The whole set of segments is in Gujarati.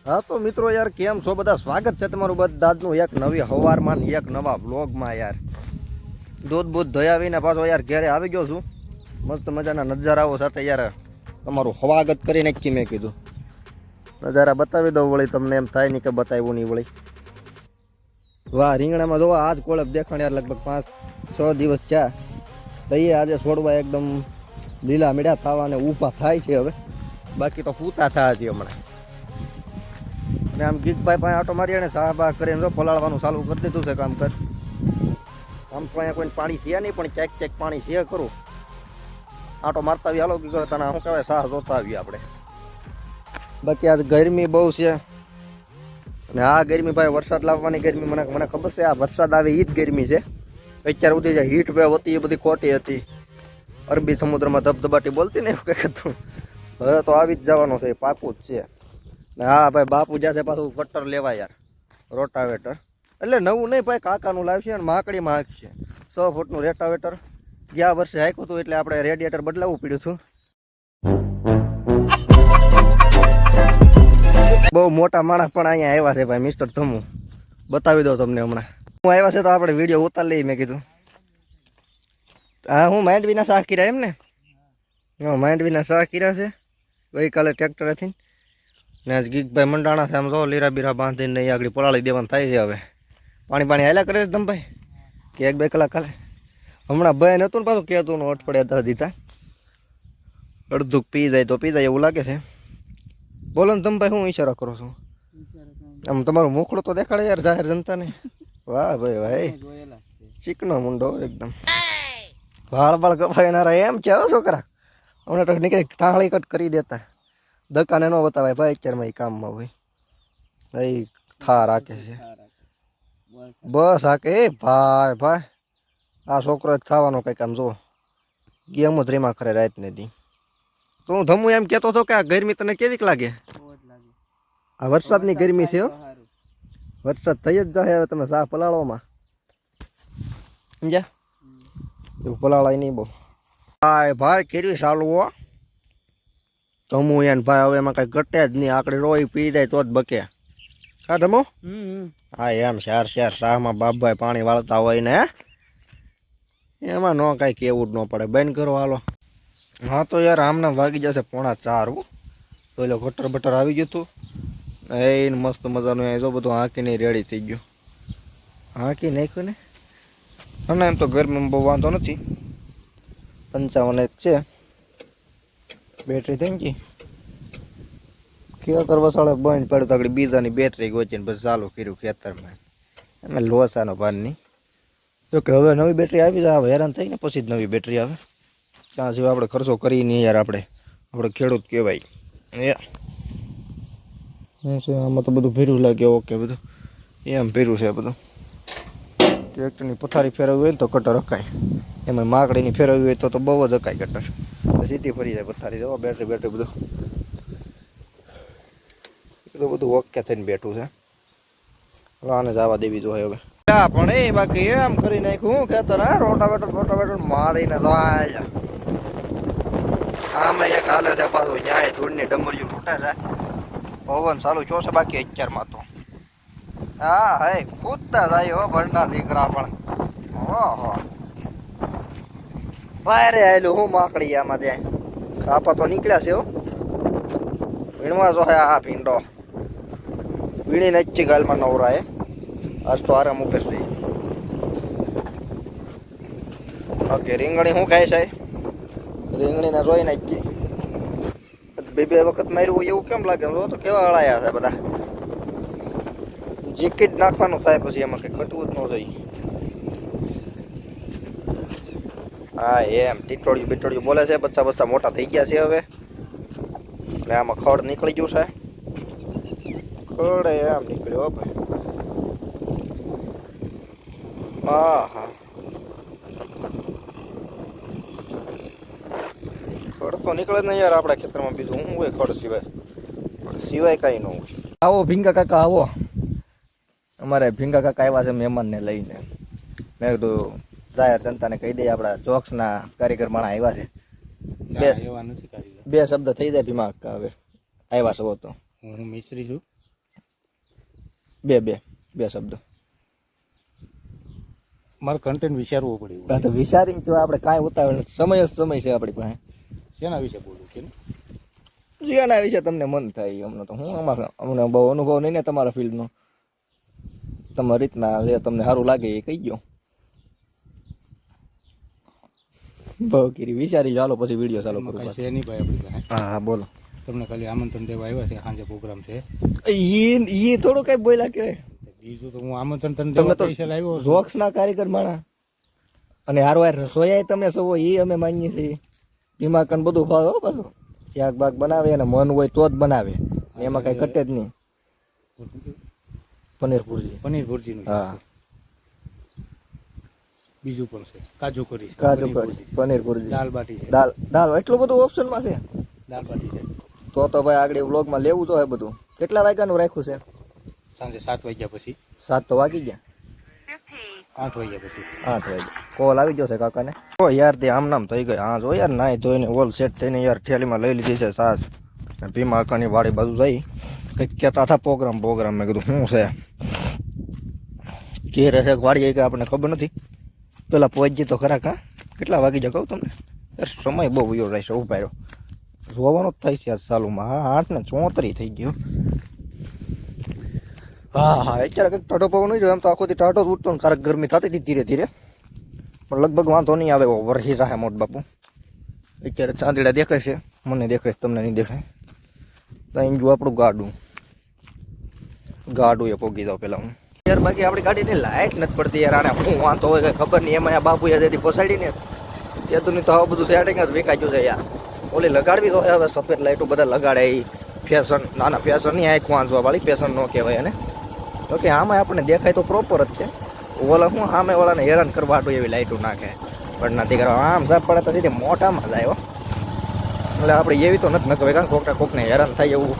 હા તો મિત્રો યાર કેમ છો બધા? સ્વાગત છે તમારું બધાનું એક નવી હવારમાં ને એક નવા વ્લોગમાં યાર. દૂધ બૂધ ધોઈ આવીને પાછો યાર ઘરે આવી ગયો છું. મસ્ત મજાના નજારાઓ સાથે યાર તમારું સ્વાગત કરી નાખી. મેં કીધું નજારા બતાવી દઉં વળી, તમને એમ થાય નહીં કે બતાવ્યું નહીં વળી. વાહ રીંગણામાં જોવા આજ કોળપ દેખાણ યાર, લગભગ 5-6 દિવસ થયા. તઈએ આજે છોડવા એકદમ લીલા મીડા થવા અને ઊભા થાય છે. હવે બાકી તો પૂતા થયા છે હમણાં. અને આમ ગીતભાઈ પાસે આટો મારી અને સાહ બાહ કરીને પલાળવાનું ચાલુ કરી દીધું છે કામ કર. આમ તો અહીંયા કોઈને પાણી છે નહીં, પણ ક્યાંક ક્યાંક પાણી છે ખરું. આટો મારતા આવી હાલો કે તને શું કહેવાય, સાહ જોતા આવીએ આપણે. બાકી આજ ગરમી બહુ છે. અને આ ગરમી ભાઈ વરસાદ લાવવાની ગરમી મને ખબર છે. આ વરસાદ આવે એ જ ગરમી છે. અત્યાર સુધી જે હીટ વેવ હતી એ બધી ખોટી હતી. અરબી સમુદ્રમાં ધબધબાટી બોલતી ને એવું કંઈક હતું. હવે તો આવી જ જવાનો છે, એ પાકું જ છે. ને હા ભાઈ બાપુ જશે પાછું કટ્ટર લેવા યાર, રોટાવેટર. એટલે નવું નહીં ભાઈ, કાકાનું લાવશે અને માકડીમાં હાંકશે. 100 ફૂટનું રેટાવેટર ગયા વર્ષે હાંક્યું હતું, એટલે આપણે રેડિયેટર બદલાવવું પડ્યું હતું. બહુ મોટા માણસ પણ અહીંયા આવ્યા છે ભાઈ, મિસ્ટર ધમુ. બતાવી દો તમને હમણાં. હું આવ્યા છે તો આપણે વિડીયો ઉતાર લઈએ મેં કીધું. હા હું માંડવીના શાક કર્યા એમ ને? હા માંડવીના શાક કર્યા છે ગઈકાલે ટ્રેક્ટરેથી. ને આજ ગીકભાઈ મંડાણા છે, આમ જો લીરા બીરા બાંધીને અહીં આગળ પલાળી દેવાનું થાય છે. હવે પાણી હાલ્યા કરે છે તમે ભાઈ કે 1-2 કલાક હાલે? હમણાં બહેન હતું ને પાછું કહેતું અઠવાડિયા દીધા અડધું પી જાય તો પી જાય એવું લાગે છે. બોલો ને તમે ભાઈ, હું ઈશારા કરો છો? આમ તમારું મોખડું તો દેખાડે યાર જાહેર જનતાને. વાહ ભાઈ ભાઈ, ચીકનો મુંડો એકદમ. વાળ બાળ કપાયનારા એમ કેવો છોકરા. હમણાં તો નીકળી તાળી કટ કરી દેતા. દકાને ન બતાવાય ભાઈ, અત્યારમાં એ કામમાં હોય. એ થા રાખે છે બસ. હા કે ભાઈ ભાઈ, આ છોકરો એક થવાનો કંઈક આમ જો ગેમ જ રેમાં ખરે રાત ને દી. તો હું ધમુ એમ કહેતો હતો કે આ ગરમી તને કેવીક લાગે? આ વરસાદની ગરમી છે. વરસાદ થઈ જ જાય હવે, તમે સાહ પલાળવામાં સમજ્યા? એવું પલાળાય નહીં બહુ. ભાઈ ભાઈ કેરી ચાલવો ધમુ યાર ભાઈ. હવે એમાં કઈ ઘટે જ નહીં. આકડે રોઈ પી જાય તો જ બકે. હા ધમુ? હા એમ શાર શાહમાં બાપભાઈ પાણી વાળતા હોય ને એમાં ન કાંઈ કેવું જ ન પડે. બંધ કરો હાલો. હા તો યાર આમના વાગી જશે 3:45. તો એટલે ગટર બટર આવી ગયું હતું. એ મસ્ત મજાનું એ જો બધું હાંકીને રેડી થઈ ગયું. હાંકી નાખ્યું ને. અને એમ તો ગરમીમાં બહુ વાંધો નથી. 55 છે બેટરી થઈ ગઈ. ખેતર વસાડે બંધ પડ્યું તો આગળ બીજાની બેટરી ગોચીને પછી ચાલુ કર્યું ખેતરમાં. એમાં લોસાનો ભાર નહીં. જોકે હવે નવી બેટરી આવી જાય, હેરાન થઈને પછી જ નવી બેટરી આવે. ત્યાં સિવાય આપણે ખર્ચો કરી નહીં યાર. આપણે ખેડૂત કહેવાય. શું આમાં તો બધું ભીરું લાગે. ઓકે બધું એમ ભીરું છે બધું. ટ્રેક્ટરની પથારી ફેરવવી હોય ને તો કટર હકાય. એમાં માકડીની ફેરવવી હોય તો બહુ જ હકાય કટર. સીધી ફરી જાય પથારી. જો બેટરી બધું બધું ઓકે થઈને બેઠું છે. આને જવા દેવી જોઈએ હવે. પણ એ બાકી એમ કરી નાખ્યું ખેતર. હા રોટાવેટર મારીને જાય. આમાં એક હાલે છે પાછું ન્યાય ધૂળની ડમરીઓ તૂટે છે. પવન ચાલુ છો છે બાકી અત્યારમાં તો. હા હે કૂદતા જાય હો ભરના દીકરા પણ. ઓહો ભાઈ રે આયલું હું માકડી આમાં જાય. ખાપા તો નીકળ્યા છે હો. વીણવા જો આ ભીંડો વીણી નાખી ગાલમાં નવરાય. આજ તો આરામ ઉપર છે. ઓકે રીંગણી શું ખાય છે? રીંગણીને જોઈ નાખી. બે વખત માર્યું એવું કેમ લાગે? તો કેવા હળાયા છે બધા. જીકી જ નાખવાનું થાય પછી, એમાં કંઈ ખટવું જ ન જોઈએ. હા એમ ટીટોળિયું બીટોળિયું બોલે છે. બચ્ચા મોટા થઈ ગયા છે હવે. એટલે આમાં ખડ નીકળી ગયું છે. ખડ એમ નીકળ્યો ભાઈ. હા હા ખડ તો નીકળે જ નહીં યાર આપણા ખેતરમાં. બીજું શું હોય ખડ સિવાય કાંઈ ન હોય. આવો ભીંગા કાકા આવો. અમારે ભીંગા કાકા આવ્યા છે મહેમાનને લઈને. મેં કીધું જાહેર જનતાને કહી દઈએ, આપણા જોક્સના કારીગર માણા આવ્યા છે. બે શબ્દ થઈ જાય ભીમા કાકા. હવે આવ્યા છો તો. હું મિસ્ત્રી છું. બે શબ્દો. મારે કન્ટેન્ટ વિચારવું પડ્યું. હા તો વિચારી તો આપણે કાંઈ ઉતાવળ સમય જ સમય છે આપણી પાસે. શેના વિશે બોલું કે જેના વિશે તમને મન થાય અમને તો હું અમને બહુ અનુભવ નહીં ને તમારા ફિલ્ડનો. તમારી રીતના જે તમને સારું લાગે એ કહી ગયો. બહુ કીરી વિચારી ચાલો પછી વિડીયો ચાલુ કરું. છે નહીં ભાઈ આપણી પાસે. હા હા બોલો. તમને ખાલી આમંત્રણ દેવા આવ્યા છે, સાંજે પ્રોગ્રામ છે. ઈ થોડું કઈ બોલ્યા કે બીજું તો હું આમંત્રણ તને તમે દેવા તો પૈસા લાવ્યો છું. જોક્સ ના કારીગર માણા અને હારો હાર રસોયા તમે સવો એ અમે માનીએ છીએ. દિમાગ બધું ભાવે હો પાછું. શાક બાગ બનાવે અને મન હોય તો જ બનાવે, એમાં કઈ ઘટે જ નહીં. પનીર ભુરજી. પનીર ભુરજીનું શાક હા છે. બીજું પણ છે કાજુ કરી છે, કાજુ પનીર કરી, ભુરજી, પનીર ભુરજી, દાલ બાટી છે. દાલ એટલું બધું ઓપ્શનમાં છે. દાલ બાટી છે. તો ભાઈ આગળ વ્લોગમાં લેવું તો હોય બધું. કેટલા વાગ્યાનું રાખ્યું છે? સાંજે 7 વાગ્યા પછી. 7 તો વાગી ગયા. 8 વાગ્યા પછી. 8 વાગે કોલ આવી ગયો છે કાકાને. ઓ યાર તે આમ નામ થઈ ગઈ. હા જો યાર નાય ધોઈને ઓલ સેટ થઈને યાર થેલીમાં લઈ લીધી છે સાસ. ભીમા કાકાની વાડી બાજુ જઈ કંઈક કહેતા હતા પ્રોગ્રામ. મેં કીધું શું છે ઘેરે છે વાડીએ કે આપણને ખબર નથી. પેલા પહોંચી તો ખરા કા કેટલા વાગી જાય કહું તમને યાર. સમય બહુ વયો જાય છે. ઉભા રહ્યો જોવાનો જ થાય છે યાર ચાલુમાં. હા 8:34 થઈ ગયો. હા અત્યારે કંઈક ટાઢો પવન નહીં જોયો. એમ તો આખો દી ટાઢો જ ઉઠતો ને કારક ગરમી થતી હતી ધીરે ધીરે, પણ લગભગ વાંધો નહીં આવે. વરસી રાહે મોટ બાપુ. અત્યારે ચાંદીડા દેખાય છે, મને દેખાય, તમને નહીં દેખાય. ત્યાં જો આપણું ગાડું એ પોગી જાવ પેલા હું યાર. બાકી આપણી ગાડીની લાઇટ નથી પડતી યાર. આને હું વાંધો હોય કઈ ખબર નહીં. એમાં આ બાપુએ જેથી ફસાડી ને ત્યાં તો હવે બધું સેટિંગ જ વેકાયું છે યાર. ઓલી લગાડવી તો હવે સફેદ લાઇટો બધા લગાડે એ ફેશન. નાના ફેશન નહીં, આંખ વાંચવા વાળી ફેશન ન કહેવાય એને. તો કે આમાં આપણને દેખાય તો પ્રોપર જ છે. ઓલા હું સામે વાળાને હેરાન કરવા હાટું એવી લાઇટો નાખે, પણ નથી કરવા. આમ સાહેબ પડે તો સીધી મોટામાં જાય હો. એટલે આપણે એવી તો નથી નખવે કારણ કોકને હેરાન થાય એવું.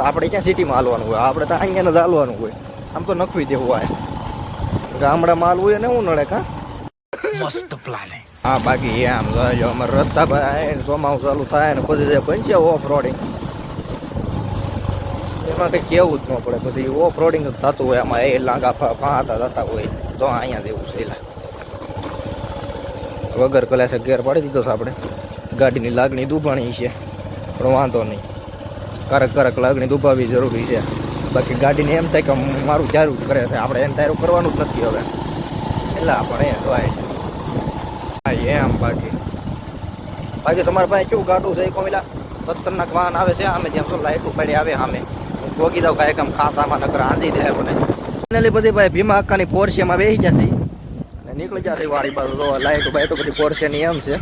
આપણે ક્યાં સિટીમાં હાલવાનું હોય, આપણે તો અહીંયા જ હાલવાનું હોય. આમ તો નખવી દેવું હોય. ગામડામાં હાલવું હોય ને હું નડે કા મસ્ત પ્લાન. હા બાકી આમ જો અમારે રસ્તા ભાઈ ચોમાસું ચાલુ થાય ને પછી જે બનશે ઓફ રોડિંગ, એમાં કંઈ કેવું જ ન પડે. પછી ઓફ રોડિંગ જ થતું હોય. આમાં એ લાંગા ફાંતા જતા હોય તો અહીંયા જેવું છે. વગર કલાસે ઘેર પાડી દીધો છે આપણે. ગાડીની લાગણી દુભાણી છે પણ વાંધો નહીં. કારક લાગણી દુભાવવી જરૂરી છે. બાકી ગાડીને એમ થાય કે મારું ચારું જ કરે છે, આપણે એને તારું કરવાનું જ નથી હવે. એટલે આપણે એ હોય હા એમ. બાકી તમારા પાસે કેવું ગાડું છે? કોઈલા ખતરનાક વાહન આવે છે આમે જ્યાં તો લાઇટ ઉપાડી આવે સામે. હું ભોગી દઉં કાંઈક આમ ખાસ આમાં નકર આંધી દે મને. એટલે પછી ભાઈ ભીમા અક્કાની પોર્શેમાં બેસી જશે અને નીકળી જશે વાળી બાજુ. તો લાઇટ બાઇટો બધી પોર્શેની એમ છે.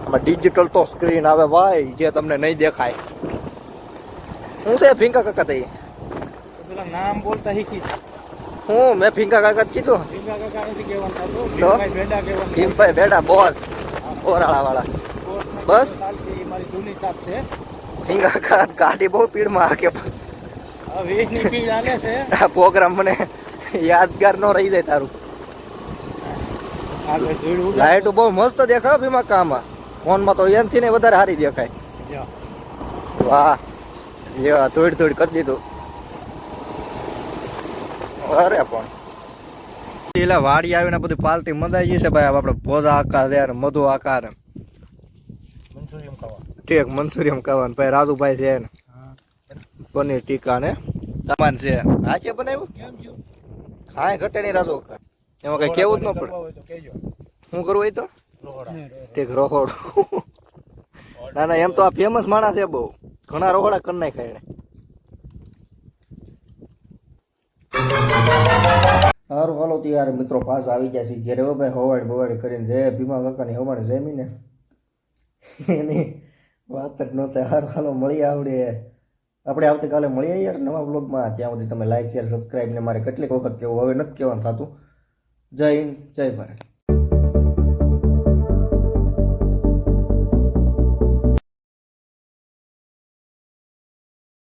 આમાં ડિજિટલ તો સ્ક્રીન આવે ભાઈ, જે તમને નહીં દેખાય. હું છે ફીંકા કાકા થઈ પેલા નામ બોલતા શીખી. હું મેં ફીંકા કાકા જ કીધું. ભીમા કાકા નથી કહેવાનું થતું. તો? ભીમભાઈ બેડા કહેવાનું. ભીમભાઈ બેટા બોસ ઓરાળા વાળા. બસ એ મારી જૂની સાથ છે. ફીંકા કાકા ગાડી બહુ પીડમાં હાકે. હવે 20 ની પીડ આલે છે. આ પ્રોગ્રામ મને યાદગાર નો રહી જાય તારું. આગળ જોડું ઉડા. લાઈટ બહુ મસ્ત દેખાય ભીમા કામાં. ફોનમાં તો એનથી ને વધારે સારી દેખાય. જો. વાહ એ થોડી કરી દીધું. અરે પણ પેલા વાડી આવીને બધી પાર્ટી મંદાઈ ગઈ છે ભાઈ. આપણે ભોજા આકાર યાર, મધુ આકાર, મંચુરિયમ ખાવા. ઠીક મંચુરિયમ ખાવાનું. ભાઈ રાજુભાઈ છે ને પનીર ટીકા ને સામાન છે. આ છે બનાવ્યું કેમ છો? ખાય ઘટે નહીં રાજુ. એમાં કઈ કેવું જ ન પડે. હોય તો કહેજો. શું કરવું હોય તો રોહડા. ઠીક રોહોડ. ના એમ તો આ ફેમસ માણસ છે બહુ. ઘણા રોહડા કરી નાખ્યા એને. સારું હાલો તો યાર મિત્રો પાછા આવી ગયા છે ઘેરે. ભાઈ હવાડી કરીને જય ભીમા કાકાની હવાડી જમીને એની વાત જ ન થાય. સારું હાલો મળીએ આપણે આવતીકાલે મળીએ યાર નવા બ્લોગમાં. ત્યાં સુધી તમે લાઈક શેર સબસ્ક્રાઈબ ને મારે કેટલીક વખત કેવું હવે નથી કહેવાનું થતું. જય હિન્દ જય ભારત.